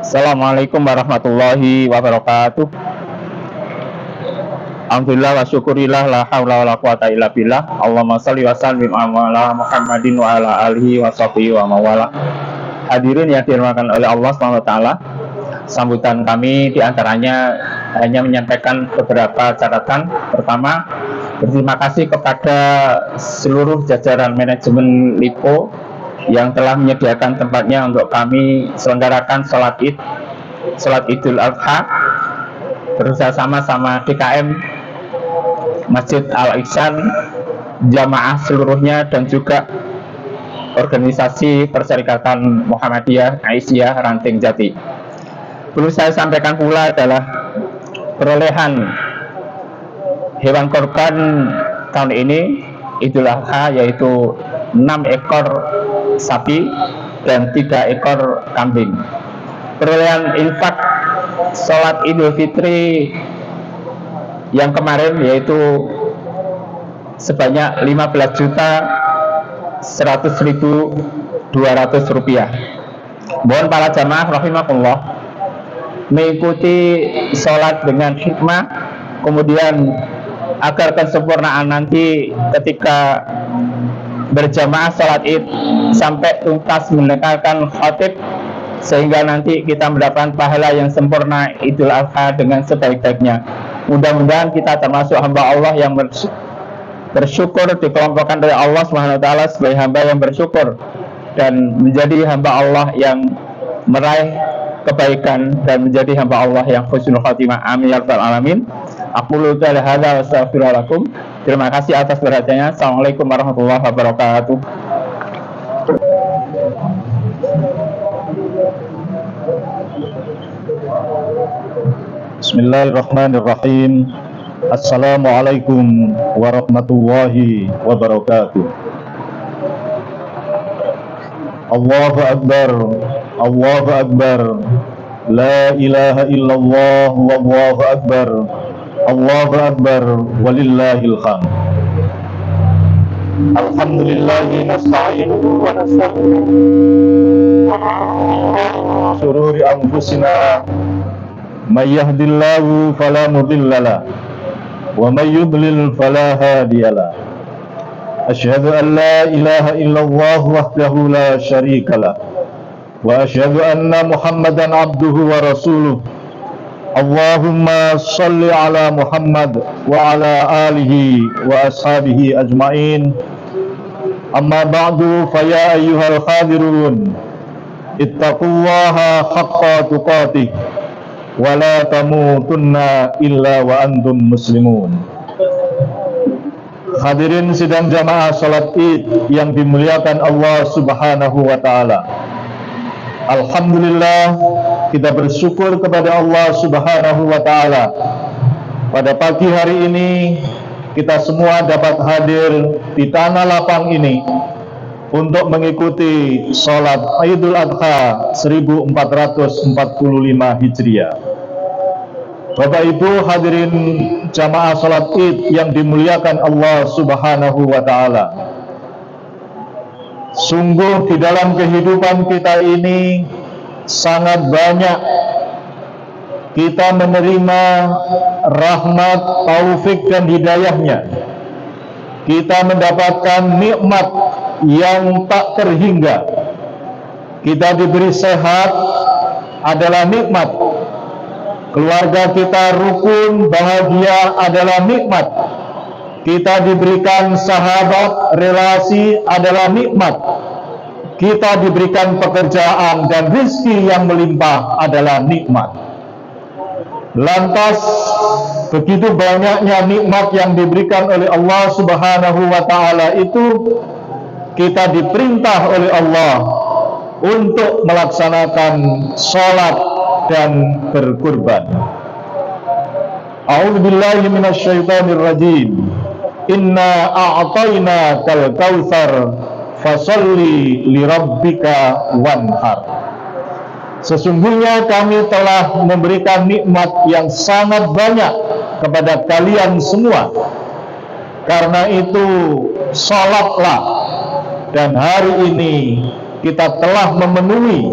Assalamualaikum warahmatullahi wabarakatuh. Alhamdulillah wa syukurillah la haula wala quwata illa billah. Allahumma shalli wa sallim ala Muhammadin wa ala alihi wa sahbihi wa mawala. Hadirin yang dirahmati oleh Allah SWT, sambutan kami diantaranya hanya menyampaikan beberapa catatan. Pertama, berterima kasih kepada seluruh jajaran manajemen LIPO yang telah menyediakan tempatnya untuk kami selenggarakan sholat Idul Adha bersama sama DKM Masjid Al-Ihsan, jamaah seluruhnya, dan juga organisasi Perserikatan Muhammadiyah Aisyah Ranting Jati. Perlu saya sampaikan pula adalah perolehan hewan korban tahun ini Idul Adha yaitu 6 ekor sapi dan 3 ekor kambing. Perolehan infak sholat Idul Fitri yang kemarin yaitu sebanyak 15.100.200 rupiah. Mohon para jamaah rahimakumullah mengikuti sholat dengan hikmah, kemudian agar kesempurnaan nanti ketika berjamaah sholat id sampai tuntas mendengarkan khatib, sehingga nanti kita mendapatkan pahala yang sempurna Idul Adha dengan sebaik-baiknya. Mudah-mudahan kita termasuk hamba Allah yang bersyukur, dikelompokkan oleh Allah SWT sebagai hamba yang bersyukur dan menjadi hamba Allah yang meraih kebaikan dan menjadi hamba Allah yang husnul khatimah. Amin ya rabbal alamin. Aqulu qala hadza wa astaghfirullakum. Terima kasih atas perhatiannya. Assalamualaikum warahmatullahi wabarakatuh. Bismillahirrahmanirrahim. Assalamualaikum warahmatullahi wabarakatuh. Allahu Akbar, Allahu Akbar, la ilaha illallah, wallahu akbar, Allahu Akbar, walillahil hamd. Alhamdulillahi nasta'inuhu wa nastaghfiruh. Shururi anfusina may yahdihillahu fala mudilla lahu wa may yudlil fala hadiya lahu. Asyhadu an la ilaha illallah wahdahu la syarika lahu wa asyhadu anna Muhammadan abduhu wa rasuluh. Allahumma salli ala Muhammad wa ala alihi wa ashabihi ajma'in. Amma ba'du, fa ya ayyuhal khadirun ittaqullaha haqqa tuqatih wa la tamutunna illa wa antum muslimun. Hadirin sidang jamaah salat Id yang dimuliakan Allah Subhanahu wa taala. Alhamdulillah, kita bersyukur kepada Allah Subhanahu wa taala. Pada pagi hari ini kita semua dapat hadir di tanah lapang ini untuk mengikuti sholat Idul Adha 1445 Hijriah. Bapak Ibu hadirin jamaah sholat Id yang dimuliakan Allah Subhanahu wa taala. Sungguh di dalam kehidupan kita ini sangat banyak kita menerima rahmat, taufik dan hidayahnya. Kita mendapatkan nikmat yang tak terhingga. Kita diberi sehat adalah nikmat. Keluarga kita rukun, bahagia adalah nikmat. Kita diberikan sahabat, relasi adalah nikmat. Kita diberikan pekerjaan dan rezeki yang melimpah adalah nikmat. Lantas begitu banyaknya nikmat yang diberikan oleh Allah Subhanahu wa taala itu, kita diperintah oleh Allah untuk melaksanakan sholat dan berkurban. A'udzubillahi minasyaitonir rajim. Inna a'tainakal kautsar fasalli lirabbika wanhar. Sesungguhnya kami telah memberikan nikmat yang sangat banyak kepada kalian semua. Karena itu salatlah. Dan hari ini kita telah memenuhi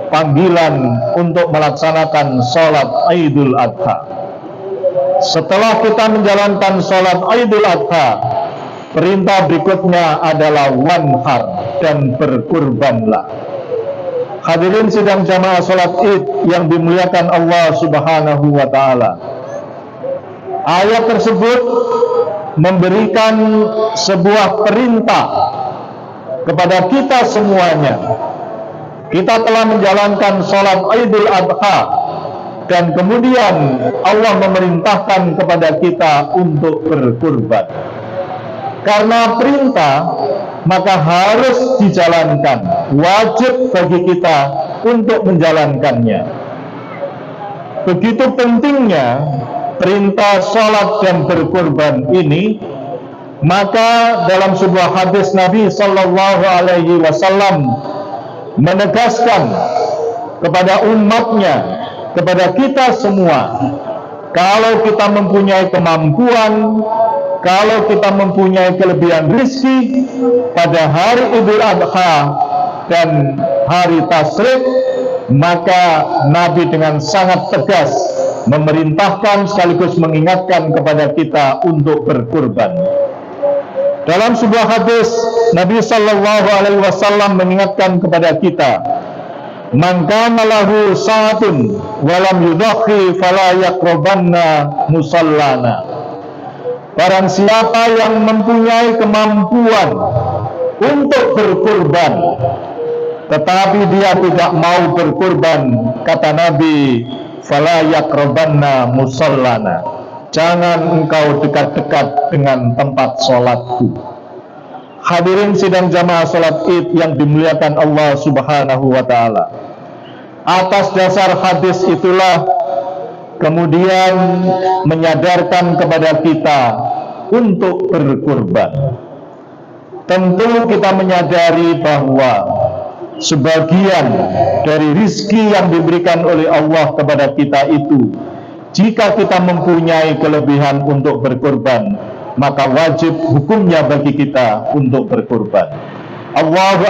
panggilan untuk melaksanakan sholat Idul Adha. Setelah kita menjalankan sholat Idul Adha, perintah berikutnya adalah wanhar, dan berkurbanlah. Hadirin sidang jamaah sholat Id yang dimuliakan Allah Subhanahu wa Ta'ala, ayat tersebut memberikan sebuah perintah kepada kita semuanya. Kita telah menjalankan sholat Idul Adha, dan kemudian Allah memerintahkan kepada kita untuk berkurban. Karena perintah, maka harus dijalankan. Wajib bagi kita untuk menjalankannya. Begitu pentingnya perintah sholat dan berkurban ini, maka dalam sebuah hadis Nabi Sallallahu Alaihi Wasallam menegaskan kepada umatnya, kepada kita semua, kalau kita mempunyai kemampuan, kalau kita mempunyai kelebihan rezeki pada hari Idul Adha dan hari Tasyrik, maka Nabi dengan sangat tegas memerintahkan sekaligus mengingatkan kepada kita untuk berkurban. Dalam sebuah hadis, Nabi Sallallahu Alaihi Wasallam mengingatkan kepada kita, "Man kana lahu sa'atun wa lam yudakhi fala yaqrabanna musallana." Barang siapa yang mempunyai kemampuan untuk berkurban, tetapi dia tidak mau berkurban, kata Nabi, fala yaqrabanna musallana, jangan engkau dekat-dekat dengan tempat sholatku. Hadirin sidang jamaah sholat Id yang dimuliakan Allah Subhanahu wa Ta'ala, atas dasar hadis itulah kemudian menyadarkan kepada kita untuk berkurban. Tentu kita menyadari bahwa sebagian dari rizki yang diberikan oleh Allah kepada kita itu, jika kita mempunyai kelebihan untuk berkurban, maka wajib hukumnya bagi kita untuk berkurban. Allahu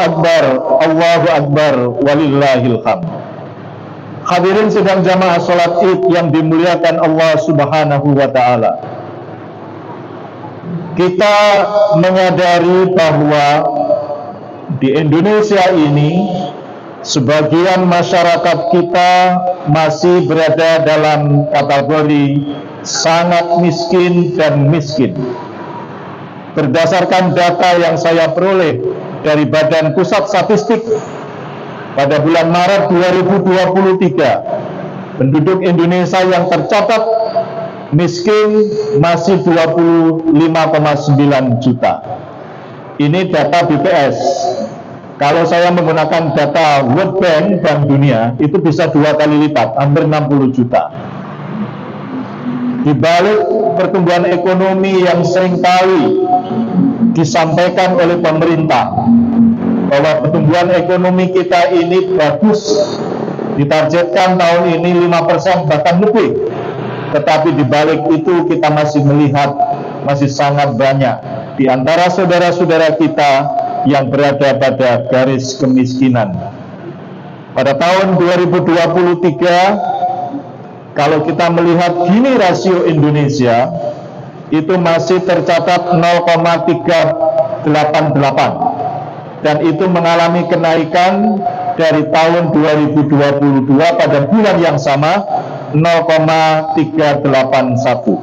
Akbar, walillahil hamd. Hadirin sidang jamaah sholat Id yang dimuliakan Allah Subhanahu wa Ta'ala, kita menyadari bahwa di Indonesia ini sebagian masyarakat kita masih berada dalam kategori sangat miskin dan miskin. Berdasarkan data yang saya peroleh dari Badan Pusat Statistik, pada bulan Maret 2023, penduduk Indonesia yang tercatat miskin masih 25,9 juta. Ini data BPS. Kalau saya menggunakan data World Bank, Bank Dunia, itu bisa 2 kali lipat, hampir 60 juta. Di balik pertumbuhan ekonomi yang seringkali disampaikan oleh pemerintah, bahwa pertumbuhan ekonomi kita ini bagus, ditargetkan tahun ini 5% bahkan lebih, tetapi di balik itu kita masih melihat masih sangat banyak di antara saudara-saudara kita yang berada pada garis kemiskinan. Pada tahun 2023, kalau kita melihat Gini rasio Indonesia, itu masih tercatat 0,388, dan itu mengalami kenaikan dari tahun 2022 pada bulan yang sama 0,381.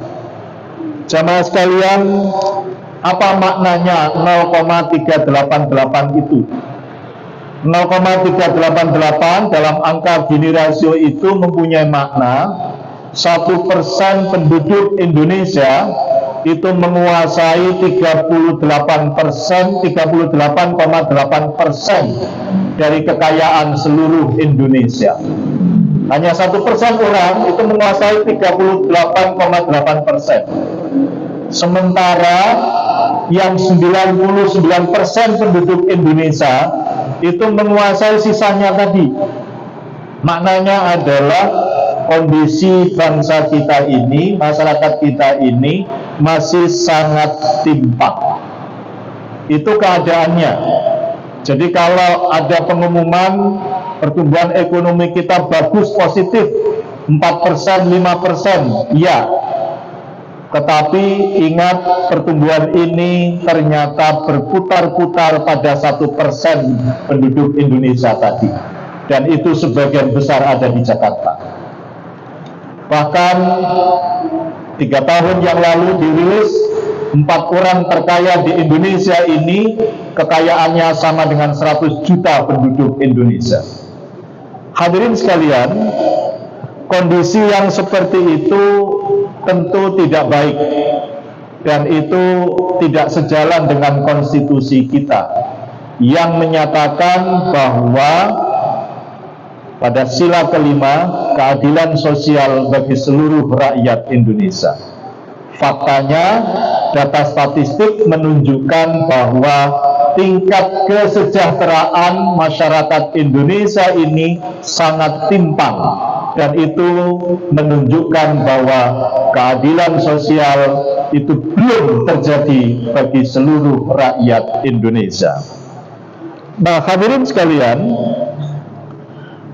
Jamaah sekalian, apa maknanya 0,388 itu? 0,388 dalam angka Gini rasio itu mempunyai makna 1% penduduk Indonesia itu menguasai 38,8% dari kekayaan seluruh Indonesia. Hanya 1% orang itu menguasai 38,8%. Sementara yang 99% penduduk Indonesia itu menguasai sisanya tadi. Maknanya adalah kondisi bangsa kita ini, masyarakat kita ini masih sangat timpang. Itu keadaannya. Jadi kalau ada pengumuman pertumbuhan ekonomi kita bagus, positif, 4%, 5%, ya. Tetapi ingat, pertumbuhan ini ternyata berputar-putar pada 1% penduduk Indonesia tadi, dan itu sebagian besar ada di Jakarta. Bahkan 3 tahun yang lalu dirilis 4 orang terkaya di Indonesia ini kekayaannya sama dengan 100 juta penduduk Indonesia. Hadirin sekalian, kondisi yang seperti itu tentu tidak baik, dan itu tidak sejalan dengan konstitusi kita yang menyatakan bahwa pada sila kelima, keadilan sosial bagi seluruh rakyat Indonesia. Faktanya, data statistik menunjukkan bahwa tingkat kesejahteraan masyarakat Indonesia ini sangat timpang, dan itu menunjukkan bahwa keadilan sosial itu belum terjadi bagi seluruh rakyat Indonesia. Nah, hadirin sekalian,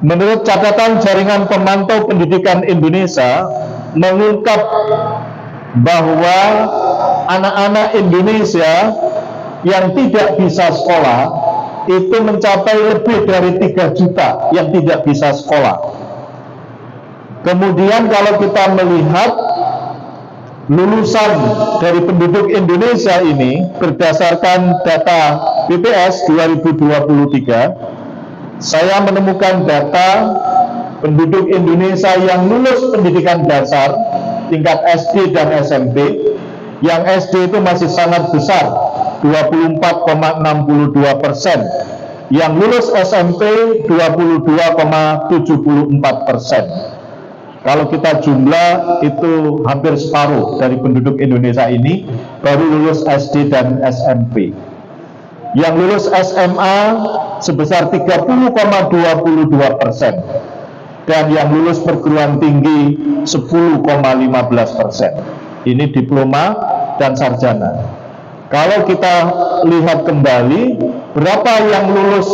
menurut catatan Jaringan Pemantau Pendidikan Indonesia mengungkap bahwa anak-anak Indonesia yang tidak bisa sekolah itu mencapai lebih dari 3 juta yang tidak bisa sekolah. Kemudian kalau kita melihat lulusan dari penduduk Indonesia ini berdasarkan data BPS 2023, saya menemukan data penduduk Indonesia yang lulus pendidikan dasar tingkat SD dan SMP. Yang SD itu masih sangat besar, 24,62%. Yang lulus SMP 22,74%. Kalau kita jumlah itu hampir separuh dari penduduk Indonesia ini baru lulus SD dan SMP. Yang lulus SMA sebesar 30,22%, dan yang lulus perguruan tinggi 10,15%. Ini diploma dan sarjana. Kalau kita lihat kembali berapa yang lulus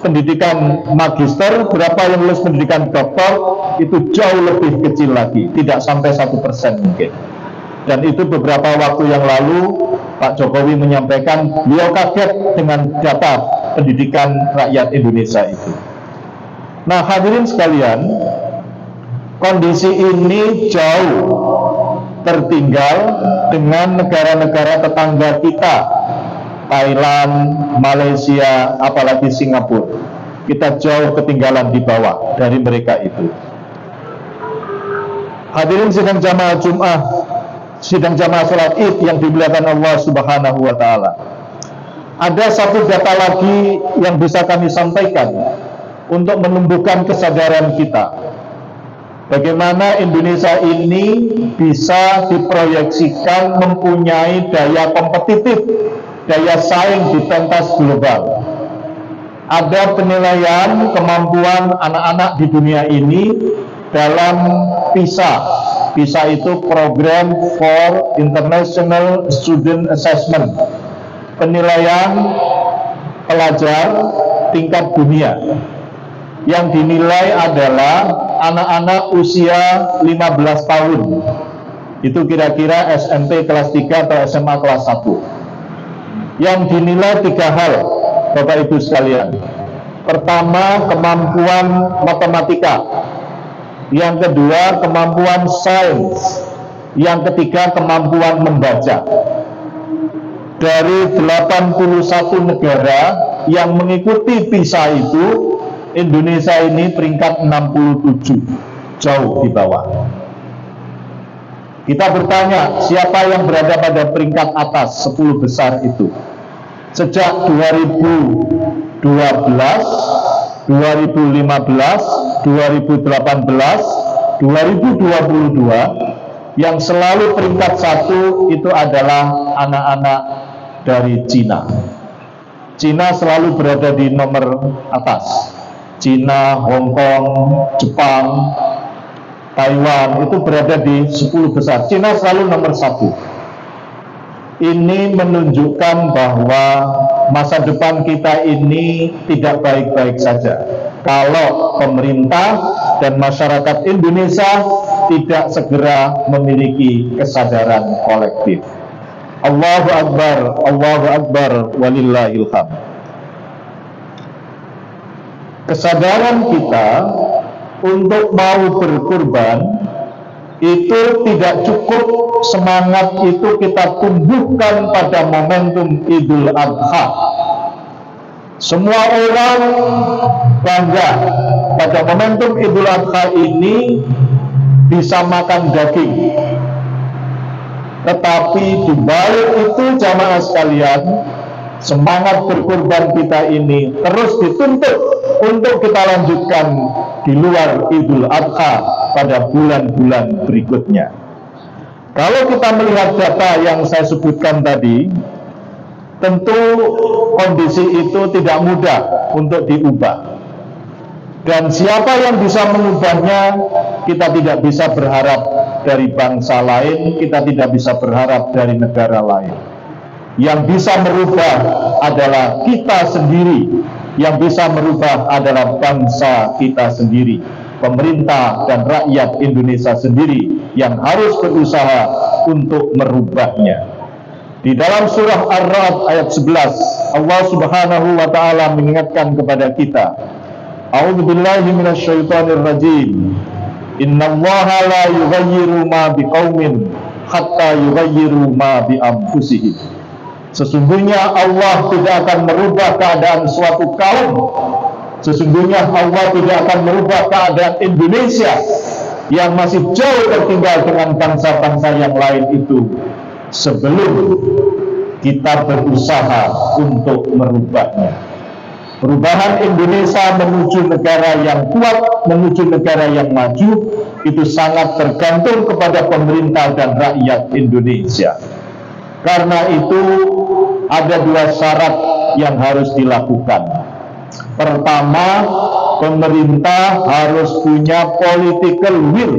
pendidikan magister, berapa yang lulus pendidikan doktor, itu jauh lebih kecil lagi, tidak sampai 1% mungkin. Dan itu beberapa waktu yang lalu Pak Jokowi menyampaikan beliau kaget dengan data pendidikan rakyat Indonesia itu. Nah, hadirin sekalian, kondisi ini jauh tertinggal dengan negara-negara tetangga kita, Thailand, Malaysia, apalagi Singapura. Kita jauh ketinggalan di bawah dari mereka itu. Hadirin sidang jamaah Jumat, sidang jamaah sholat Id yang dimuliakan Allah Subhanahu wa Ta'ala. Ada satu data lagi yang bisa kami sampaikan untuk menumbuhkan kesadaran kita. Bagaimana Indonesia ini bisa diproyeksikan mempunyai daya kompetitif, daya saing di pentas global. Ada penilaian kemampuan anak-anak di dunia ini dalam PISA. PISA itu Program for International Student Assessment, penilaian pelajar tingkat dunia, yang dinilai adalah anak-anak usia 15 tahun. Itu kira-kira SMP kelas 3 atau SMA kelas 1. Yang dinilai 3 hal, Bapak Ibu sekalian. Pertama, kemampuan matematika. Yang kedua, kemampuan sains. Yang ketiga, kemampuan membaca. Dari 81 negara yang mengikuti PISA itu, Indonesia ini peringkat 67, jauh di bawah. Kita bertanya, siapa yang berada pada peringkat atas 10 besar itu? Sejak 2012, 2015, 2018, 2022, yang selalu peringkat 1 itu adalah anak-anak dari Cina. Cina selalu berada di nomor atas. Cina, Hong Kong, Jepang, Taiwan itu berada di 10 besar. Cina selalu nomor 1. ini menunjukkan bahwa masa depan kita ini tidak baik-baik saja kalau pemerintah dan masyarakat Indonesia tidak segera memiliki kesadaran kolektif. Allahu Akbar, walillahil hamd. Kesadaran kita untuk mau berkorban itu tidak cukup, semangat itu kita tumbuhkan pada momentum Idul Adha. Semua orang bangga pada momentum Idul Adha ini bisa makan daging. Tetapi di balik itu jamaah sekalian, semangat berkorban kita ini terus dituntut untuk kita lanjutkan di luar Idul Adha pada bulan-bulan berikutnya. Kalau kita melihat data yang saya sebutkan tadi, tentu kondisi itu tidak mudah untuk diubah. Dan siapa yang bisa mengubahnya, kita tidak bisa berharap dari bangsa lain, kita tidak bisa berharap dari negara lain. Yang bisa merubah adalah kita sendiri, yang bisa merubah adalah bangsa kita sendiri, pemerintah dan rakyat Indonesia sendiri yang harus berusaha untuk merubahnya. Di dalam surah Ar-Ra'd ayat 11, Allah Subhanahu wa taala mengingatkan kepada kita, A'udzubillahi minasyaitonir rajim. Innallaha la yughayyiru ma biqaumin hatta yughayyiru ma bi anfusihim. Sesungguhnya Allah tidak akan merubah keadaan suatu kaum. Sesungguhnya Allah tidak akan merubah keadaan Indonesia yang masih jauh tertinggal dengan bangsa-bangsa yang lain itu sebelum kita berusaha untuk merubahnya. Perubahan Indonesia menuju negara yang kuat, menuju negara yang maju, itu sangat tergantung kepada pemerintah dan rakyat Indonesia. Karena itu ada dua syarat yang harus dilakukan. Pertama, pemerintah harus punya political will,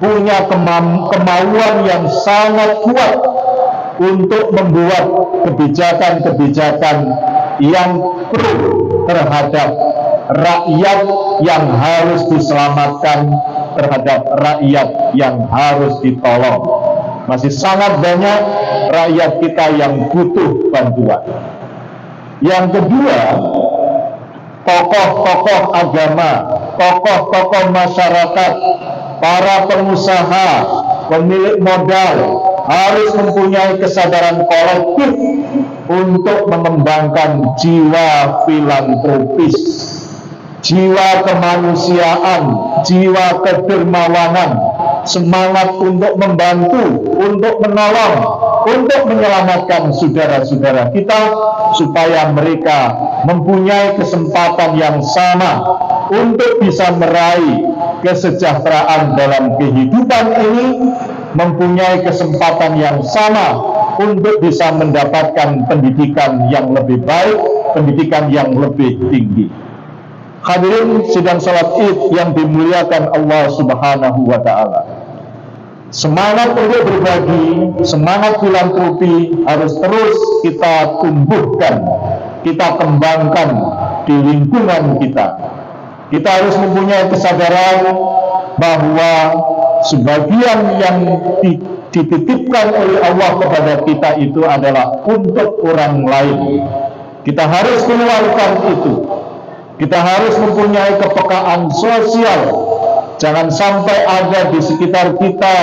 punya kemauan yang sangat kuat untuk membuat kebijakan-kebijakan yang pro terhadap rakyat yang harus diselamatkan, terhadap rakyat yang harus ditolong. Masih sangat banyak rakyat kita yang butuh bantuan. Yang kedua, tokoh-tokoh agama, tokoh-tokoh masyarakat, para pengusaha, pemilik modal harus mempunyai kesadaran kolektif untuk mengembangkan jiwa filantropis, jiwa kemanusiaan, jiwa kedermawanan, semangat untuk membantu, untuk menolong, untuk menyelamatkan saudara-saudara kita supaya mereka mempunyai kesempatan yang sama untuk bisa meraih kesejahteraan dalam kehidupan ini, mempunyai kesempatan yang sama untuk bisa mendapatkan pendidikan yang lebih baik, pendidikan yang lebih tinggi. Hadirin sidang salat Id yang dimuliakan Allah Subhanahu wa taala. Semangat untuk berbagi, semangat filantropi harus terus kita tumbuhkan, kita kembangkan di lingkungan kita. Kita harus mempunyai kesadaran bahwa sebagian yang dititipkan oleh Allah kepada kita itu adalah untuk orang lain. Kita harus mengeluarkan itu. Kita harus mempunyai kepekaan sosial. Jangan sampai ada di sekitar kita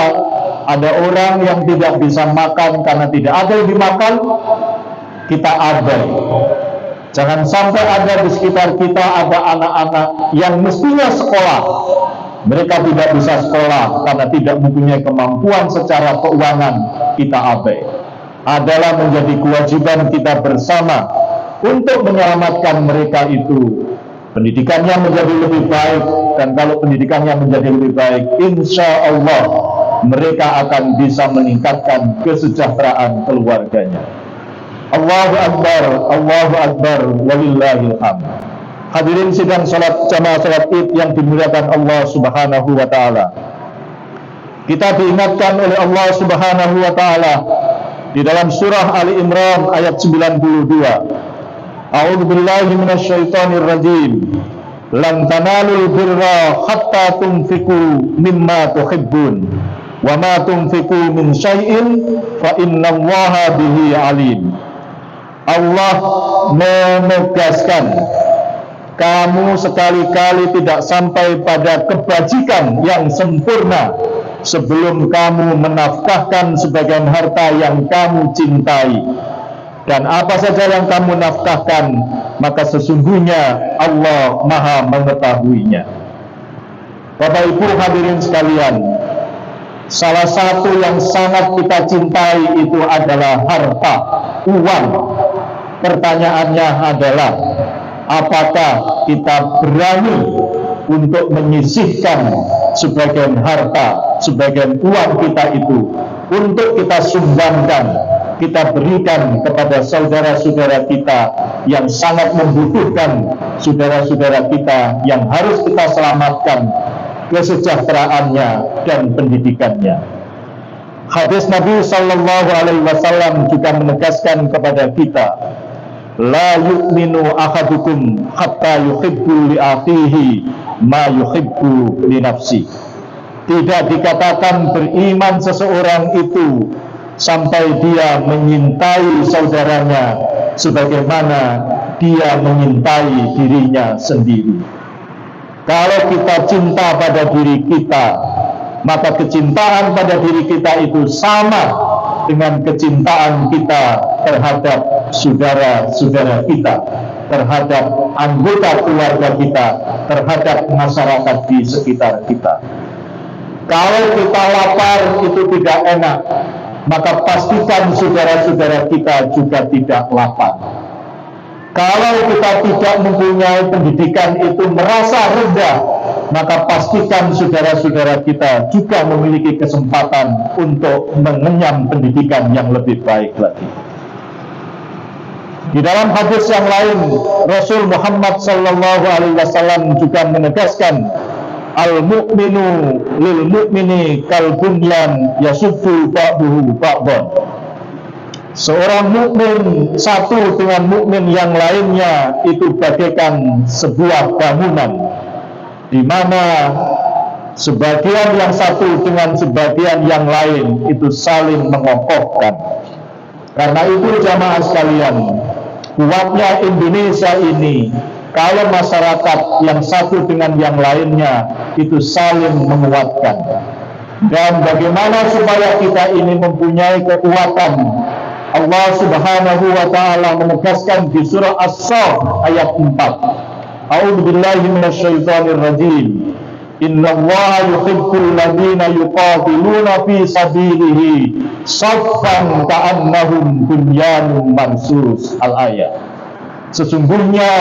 ada orang yang tidak bisa makan karena tidak ada yang dimakan, kita abai. Jangan sampai ada di sekitar kita ada anak-anak yang mestinya sekolah, mereka tidak bisa sekolah karena tidak mempunyai kemampuan secara keuangan, kita abai. Adalah menjadi kewajiban kita bersama untuk menyelamatkan mereka itu. Pendidikannya menjadi lebih baik, dan kalau pendidikannya menjadi lebih baik, insya Allah mereka akan bisa meningkatkan kesejahteraan keluarganya. Allahu Akbar, walillahil hamd. Hadirin sidang salat jamaah salat Id yang dimuliakan Allah Subhanahu wa taala. Kita diingatkan oleh Allah Subhanahu wa taala di dalam surah Ali Imran ayat 92. A'udzubillahi minasyaitonir rajim. Lan tanalul birra hatta tunfiqu mimma tuhibbun wa ma tunfiqu min syai'in fa innallaha bihi alim. Allah menegaskan, kamu sekali-kali tidak sampai pada kebajikan yang sempurna sebelum kamu menafkahkan sebagian harta yang kamu cintai. Dan apa saja yang kamu nafkahkan, maka sesungguhnya Allah Maha mengetahuinya. Bapak Ibu hadirin sekalian, salah satu yang sangat kita cintai itu adalah harta, uang. Pertanyaannya adalah, apakah kita berani untuk menyisihkan sebagian harta, sebagian uang kita itu untuk kita sumbangkan, kita berikan kepada saudara-saudara kita yang sangat membutuhkan, saudara-saudara kita yang harus kita selamatkan kesejahteraannya dan pendidikannya. Hadis Nabi Sallallahu Alaihi Wasallam juga menegaskan kepada kita, la yu'minu ahadukum hatta yuhibbu li akhihi ma yuhibbu li nafsi. Tidak dikatakan beriman seseorang itu sampai dia menyintai saudaranya sebagaimana dia menyintai dirinya sendiri. Kalau kita cinta pada diri kita, maka kecintaan pada diri kita itu sama dengan kecintaan kita terhadap saudara-saudara kita, terhadap anggota keluarga kita, terhadap masyarakat di sekitar kita. Kalau kita lapar itu tidak enak, maka pastikan saudara-saudara kita juga tidak lapar. Kalau kita tidak mempunyai pendidikan itu merasa rendah, maka pastikan saudara-saudara kita juga memiliki kesempatan untuk mengenyam pendidikan yang lebih baik lagi. Di dalam hadis yang lain, Rasul Muhammad Sallallahu Alaihi Wasallam juga menegaskan, al-mu'minu lil mu'mini kal bunyan yasuddu ba'duhu ba'dan. Seorang mukmin satu dengan mukmin yang lainnya itu bagaikan sebuah bangunan, di mana sebagian yang satu dengan sebagian yang lain itu saling mengokohkan. Karena itu jamaah sekalian, kuatnya Indonesia ini kalau masyarakat yang satu dengan yang lainnya itu saling menguatkan. Dan bagaimana supaya kita ini mempunyai kekuatan? Allah Subhanahu wa Ta'ala menegaskan di surah As-Saff ayat 4. A'udzubillahi minasyaitonir rajim. Innallaha yuhibbul ladzina yuqatiluna fi sabilihi shaffan ka'annahum bunyanun marsus. Al-ayat. Sesungguhnya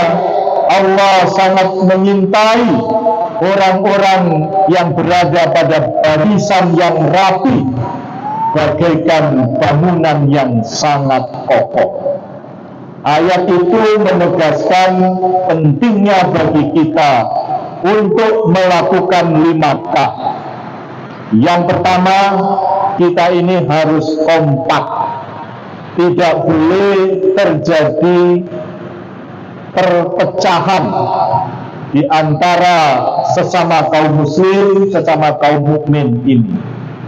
Allah sangat menyintai orang-orang yang berada pada barisan yang rapi, bagaikan bangunan yang sangat kokoh. Ayat itu menegaskan pentingnya bagi kita untuk melakukan 5K. Yang pertama, kita ini harus kompak. Tidak boleh terjadi perpecahan di antara sesama kaum muslim, sesama kaum mukmin ini.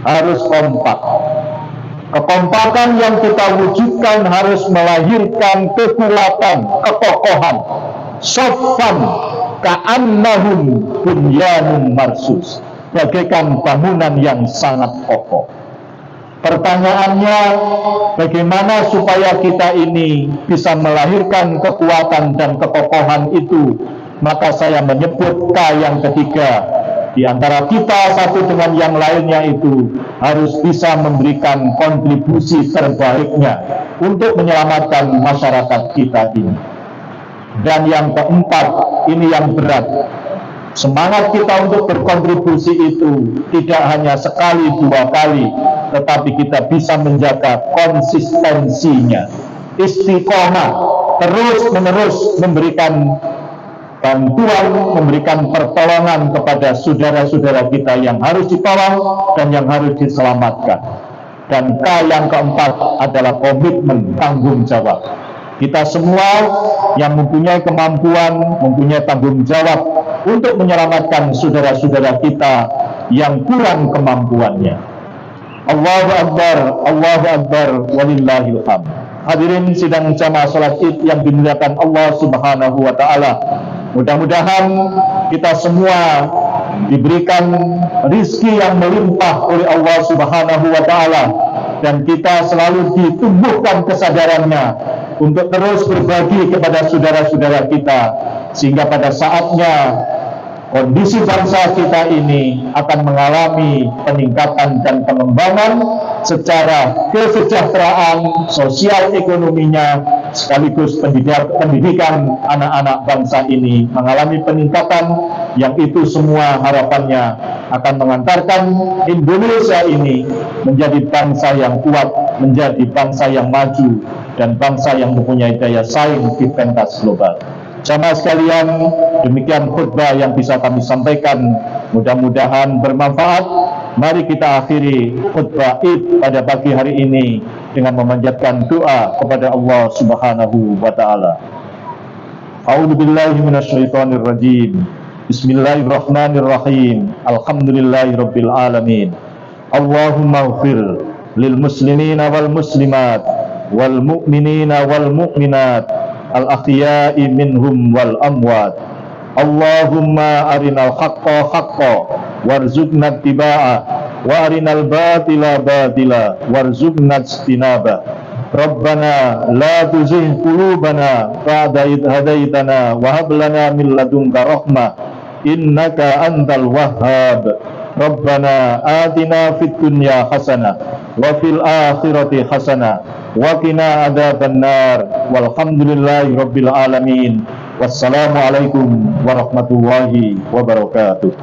Harus kompak. Kekompakan yang kita wujudkan harus melahirkan kekuatan, kekokohan. Shaffan ka'annahum bunyanun marsus, bagaikan bangunan yang sangat kokoh. Pertanyaannya, bagaimana supaya kita ini bisa melahirkan kekuatan dan kekokohan itu? Maka saya menyebut K yang ketiga. Di antara kita satu dengan yang lainnya itu harus bisa memberikan kontribusi terbaiknya untuk menyelamatkan masyarakat kita ini. Dan yang keempat, ini yang berat. Semangat kita untuk berkontribusi itu tidak hanya sekali dua kali, tetapi kita bisa menjaga konsistensinya, istiqomah, terus-menerus memberikan bantuan, memberikan pertolongan kepada saudara-saudara kita yang harus ditolong dan yang harus diselamatkan. Dan K yang keempat adalah komitmen, tanggung jawab. Kita semua yang mempunyai kemampuan, mempunyai tanggung jawab untuk menyelamatkan saudara-saudara kita yang kurang kemampuannya. Allahu Akbar, walillahil hamd. Hadirin sidang jamaah salat Id yang dimuliakan Allah Subhanahu wa taala. Mudah-mudahan kita semua diberikan rizki yang melimpah oleh Allah Subhanahu wa taala, dan kita selalu ditumbuhkan kesadarannya untuk terus berbagi kepada saudara-saudara kita, sehingga pada saatnya kondisi bangsa kita ini akan mengalami peningkatan dan pengembangan secara kesejahteraan sosial ekonominya, sekaligus pendidikan anak-anak bangsa ini mengalami peningkatan, yang itu semua harapannya akan mengantarkan Indonesia ini menjadi bangsa yang kuat, menjadi bangsa yang maju, dan bangsa yang mempunyai daya saing di pentas global. Jamaah sekalian, demikian khutbah yang bisa kami sampaikan, mudah-mudahan bermanfaat. Mari kita akhiri khutbah Id pada pagi hari ini dengan memanjatkan doa kepada Allah Subhanahu wa taala. A'udzu billahi minasyaitonir rajim. Bismillahirrahmanirrahim. Alhamdulillahirabbil alamin. Allahumma ighfir lil muslimina wal muslimat wal mu'minina wal mu'minat al-ahya'i minhum wal amwat. Allahumma arinal haqqa haqqa warzuqna ittiba'a wa arinal batila batila warzuqna ijtinaba. Rabbana la tuzigh qulubana ba'da idh hadaitana wa hab lana min ladunka rahmah innaka antal wahhab. Rabbana atina fid dunya hasanah wa fil akhirati hasanah wa qina adzabannar. Walhamdulillahi rabbil alamin. Wassalamualaikum warahmatullahi wabarakatuh.